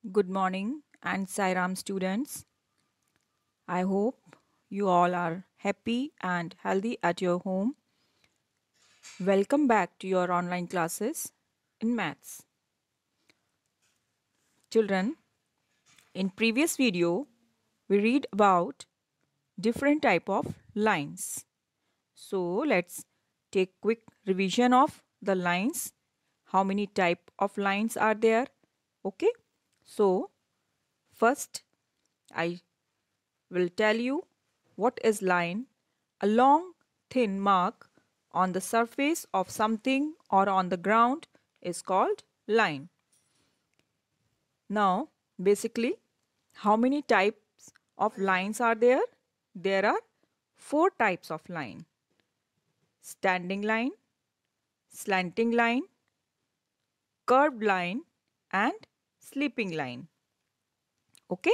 Good morning and Sairam students. I hope you all are happy and healthy at your home. Welcome back to your online classes in maths. Children, in previous video we read about different type of lines. So let's take quick revision of the lines. How many type of lines are there? Okay. So first I will tell you what is line. A long thin mark on the surface of something or on the ground is called line. Now basically how many types of lines are there? There are 4 types of line. Standing line, slanting line, curved line and sleeping line. Okay?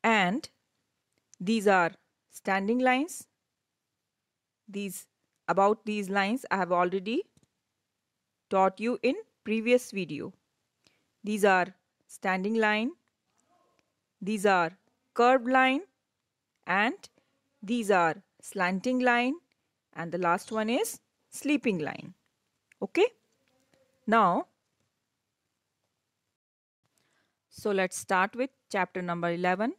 And these are standing lines. About these lines I have already taught you in previous video. These are standing line, these are curved line and these are slanting line and the last one is sleeping line. Okay. Now, so let's start with chapter number 11,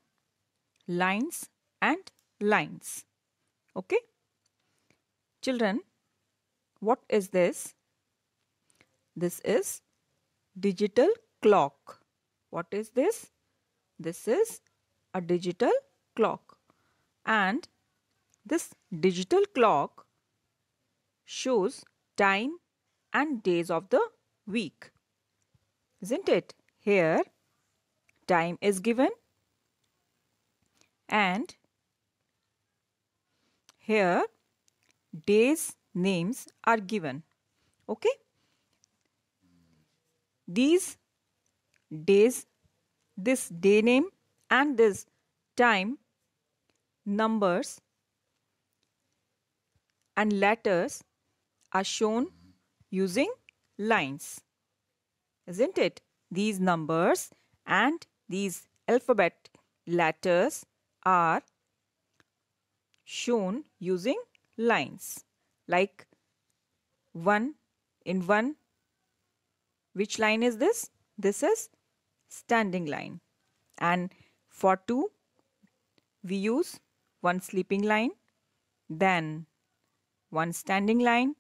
lines and lines. Okay. Children, what is this? This is digital clock. What is this? This is a digital clock. And this digital clock shows time and days of the week. Isn't it? Here, time is given and here, days names are given. Okay? These days, this day name and this time numbers and letters are shown using lines. Isn't it? These numbers and these alphabet letters are shown using lines. Like 1 in 1. Which line is this? This is standing line. And for 2, we use one sleeping line, then one standing line,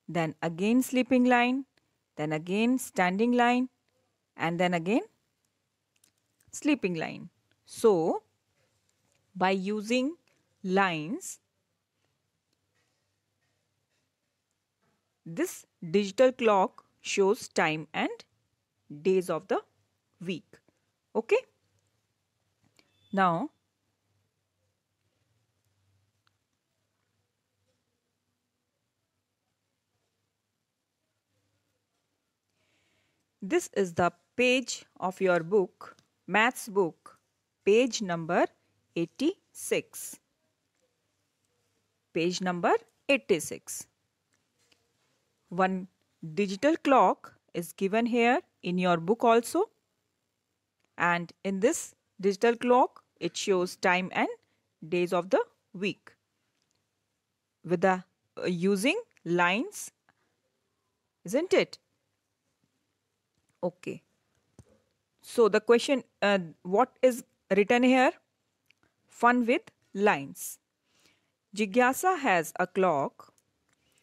then again sleeping line, then again standing line, and then again sleeping line. So, by using lines, this digital clock shows time and days of the week. Okay? Now, this is the page of your book, maths book, page number 86. Page number 86. One digital clock is given here in your book also. And in this digital clock, it shows time and days of the week with the using lines, isn't it? Okay. So the question, what is written here? Fun with lines. Jigyasa has a clock.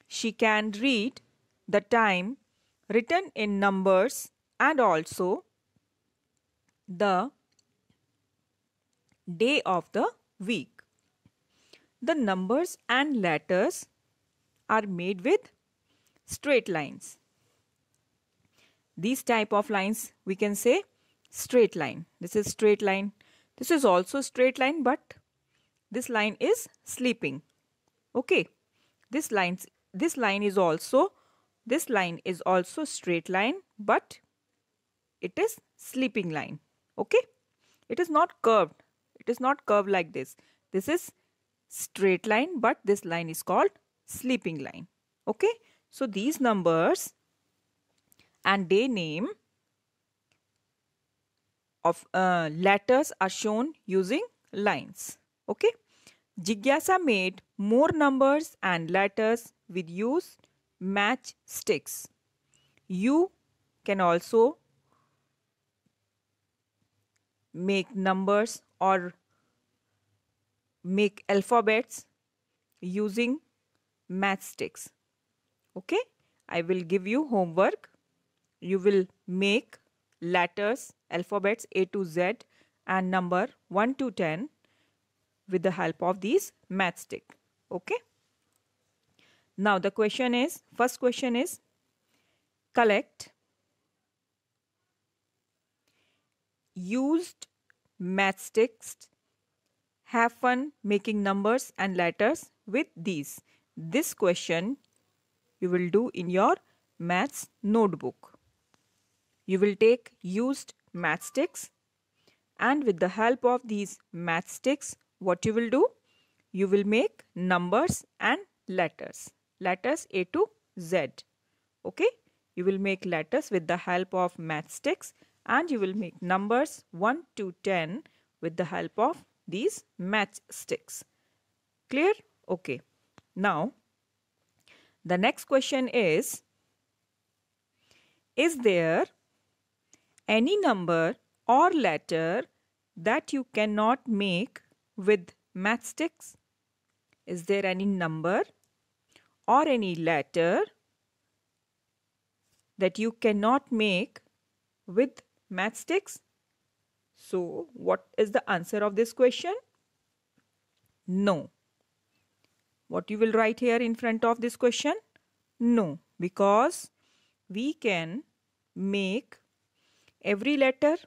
She can read the time written in numbers and also the day of the week. The numbers and letters are made with straight lines. These type of lines we can say straight line. This is straight line. This is also straight line, but this line is sleeping. Okay. This line is also straight line, but it is sleeping line. Okay. It is not curved. It is not curved like this. This is straight line, but this line is called sleeping line. Okay. So these numbers and day name of letters are shown using lines. Okay. Jigyasa made more numbers and letters with used matchsticks. You can also make numbers or make alphabets using matchsticks. Okay, I will give you homework. You will make letters, alphabets A to Z and number 1 to 10 with the help of these matchstick. Okay. Now the question is, first question is, collect used matchsticks. Have fun making numbers and letters with these. This question you will do in your maths notebook. You will take used matchsticks, and with the help of these matchsticks, what you will do? You will make numbers and letters. Letters A to Z. Okay? You will make letters with the help of matchsticks, and you will make numbers 1 to 10 with the help of these matchsticks. Clear? Okay. Now, the next question is there any number or letter that you cannot make with matchsticks? Is there any number or any letter that you cannot make with matchsticks? So, what is the answer of this question? No. What you will write here in front of this question? No, because we can make every letter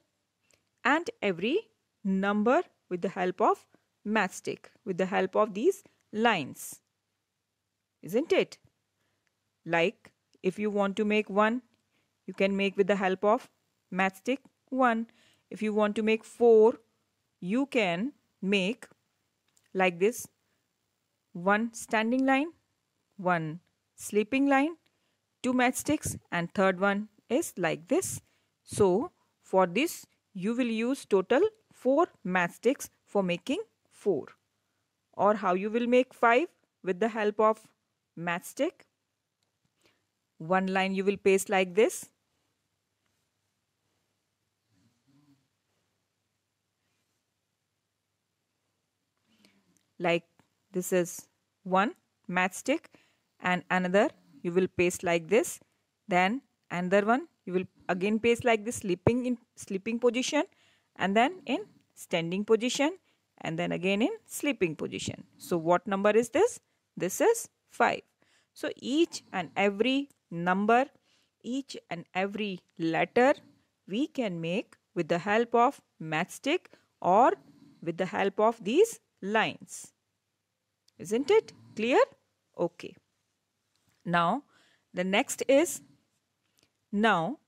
and every number with the help of matchstick, with the help of these lines. Isn't it? Like if you want to make 1, you can make with the help of matchstick 1. If you want to make 4, you can make like this: 1 standing line, 1 sleeping line, 2 matchsticks, and third one is like this. So for this you will use total 4 matchsticks for making 4. Or how you will make 5 with the help of matchstick? 1 line you will paste like this. Like this is 1 matchstick, and another you will paste like this. Then another one you will again paste like this, sleeping position, and then in standing position, and then again in sleeping position. So what number is this? This is 5. So each and every number, each and every letter we can make with the help of matchstick or with the help of these lines. Isn't it clear? Okay. Now the next is, now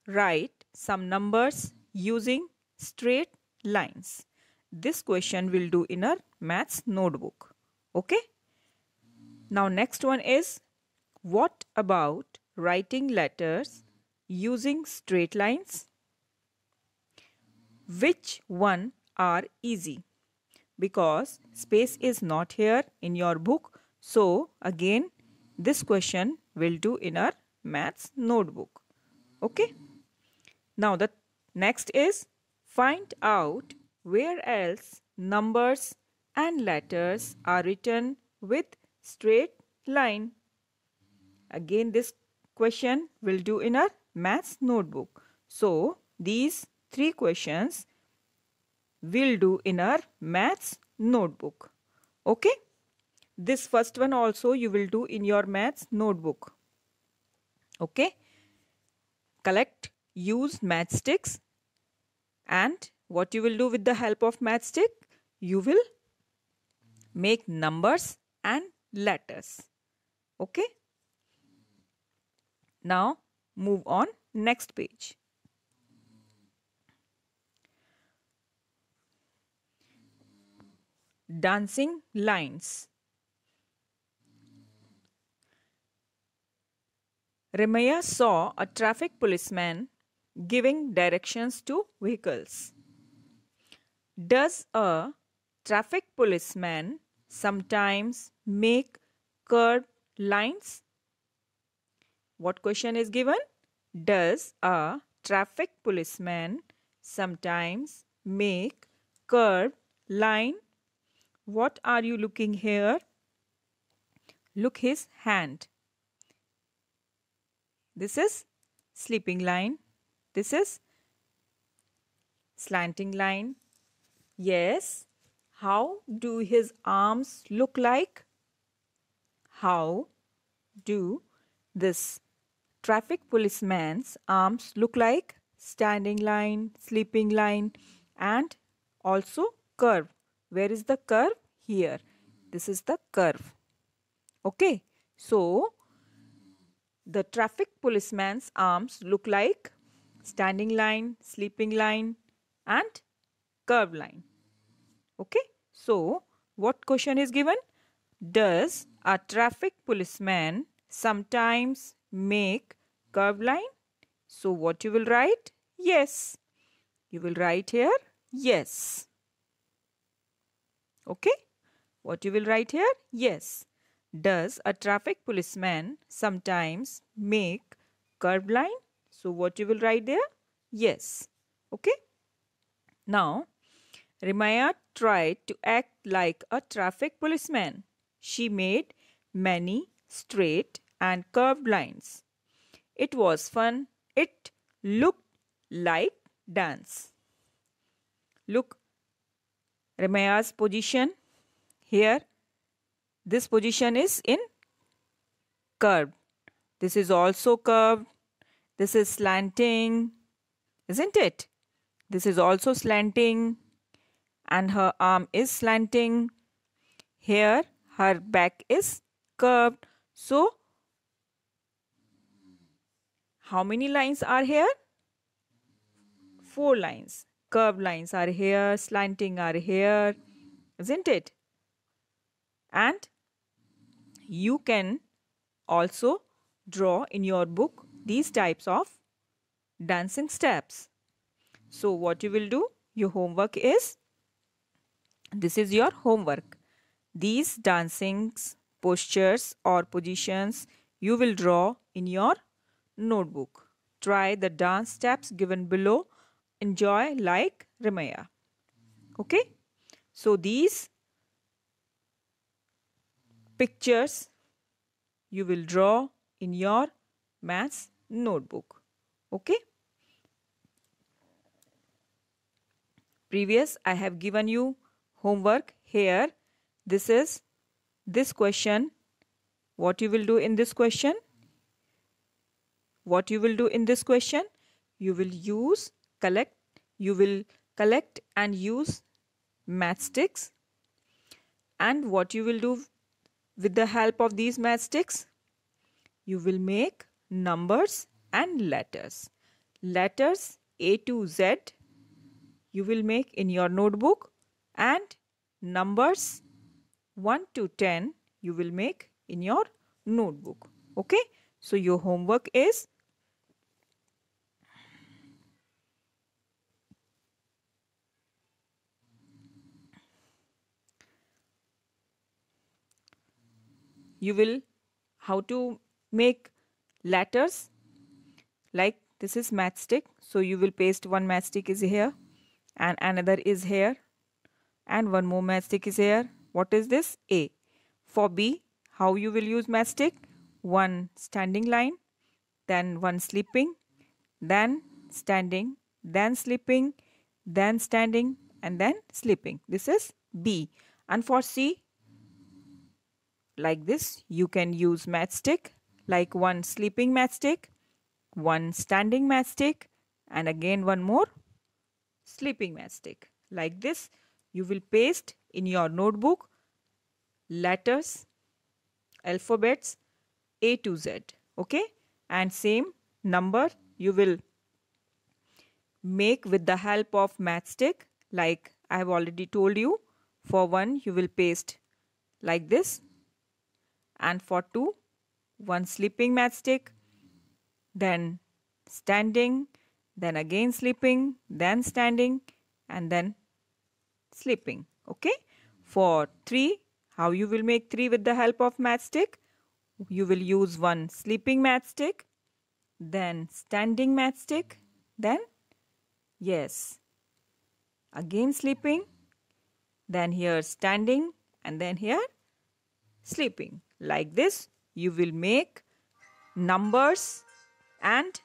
write some numbers using straight lines. This question will do in our maths notebook. Okay. Now next one is, what about writing letters using straight lines? Which one are easy? Because space is not here in your book. So again this question will do in our maths notebook. Okay. Now the next is, find out where else numbers and letters are written with straight line. Again this question will do in our maths notebook. So these 3 questions will do in our maths notebook. Okay. This first one also you will do in your maths notebook. Okay. Collect used matchsticks, and what you will do with the help of matchstick? You will make numbers and letters. Okay. Now move on next page. Dancing lines. Ramaya saw a traffic policeman giving directions to vehicles. Does a traffic policeman sometimes make curved lines? What question is given? Does a traffic policeman sometimes make curved line? What are you looking here? Look his hand. This is sleeping line. This is slanting line. Yes. How do his arms look like? How do this traffic policeman's arms look like? Standing line, sleeping line, and also curve. Where is the curve? Here. This is the curve. Okay. So, the traffic policeman's arms look like standing line, sleeping line, and curve line. Okay. So, what question is given? Does a traffic policeman sometimes make curve line? So, what you will write? Yes. You will write here, yes. Okay. What you will write here? Yes. Does a traffic policeman sometimes make curved line? So what you will write there? Yes. Okay. Now, Rimaya tried to act like a traffic policeman. She made many straight and curved lines. It was fun. It looked like dance. Look, Rimaya's position here. This position is in curved. This is also curved. This is slanting, isn't it? This is also slanting, and her arm is slanting. Here, her back is curved. So, how many lines are here? 4 lines. Curved lines are here, slanting are here, isn't it? And you can also draw in your book these types of dancing steps. So what you will do? Your homework is, this is your homework. These dancings, postures or positions you will draw in your notebook. Try the dance steps given below. Enjoy like Rimaya. Okay? So these pictures you will draw in your maths notebook. Okay? Previous I have given you homework here. This is this question. What you will do in this question? What you will do in this question? You will collect and use matchsticks. And what you will do with the help of these matchsticks? You will make numbers and letters. Letters A to Z you will make in your notebook, and numbers 1 to 10 you will make in your notebook. Okay? So your homework is you will how to make letters, like this is matchstick. So you will paste one matchstick is here and another is here and one more matchstick is here. What is this? A. For B, how you will use matchstick? One standing line, then one sleeping, then standing, then sleeping, then standing, and then sleeping. This is B. And for C, like this, you can use matchstick, like one sleeping matchstick, one standing matchstick, and again one more sleeping matchstick. Like this, you will paste in your notebook letters, alphabets A to Z. Okay? And same number you will make with the help of matchstick, like I have already told you. For 1 you will paste like this, and for 2 one sleeping matchstick, then standing, then again sleeping, then standing, and then sleeping. Okay? For 3, how you will make 3 with the help of matchstick? You will use one sleeping matchstick, then standing matchstick, then yes, again sleeping, then here standing, and then here sleeping. Like this, you will make numbers and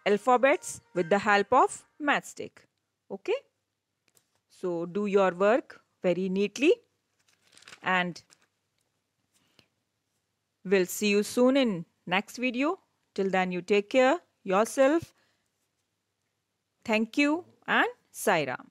alphabets with the help of matchstick. Okay? So do your work very neatly, and we'll see you soon in next video. Till then, you take care yourself. Thank you and Sai Ram.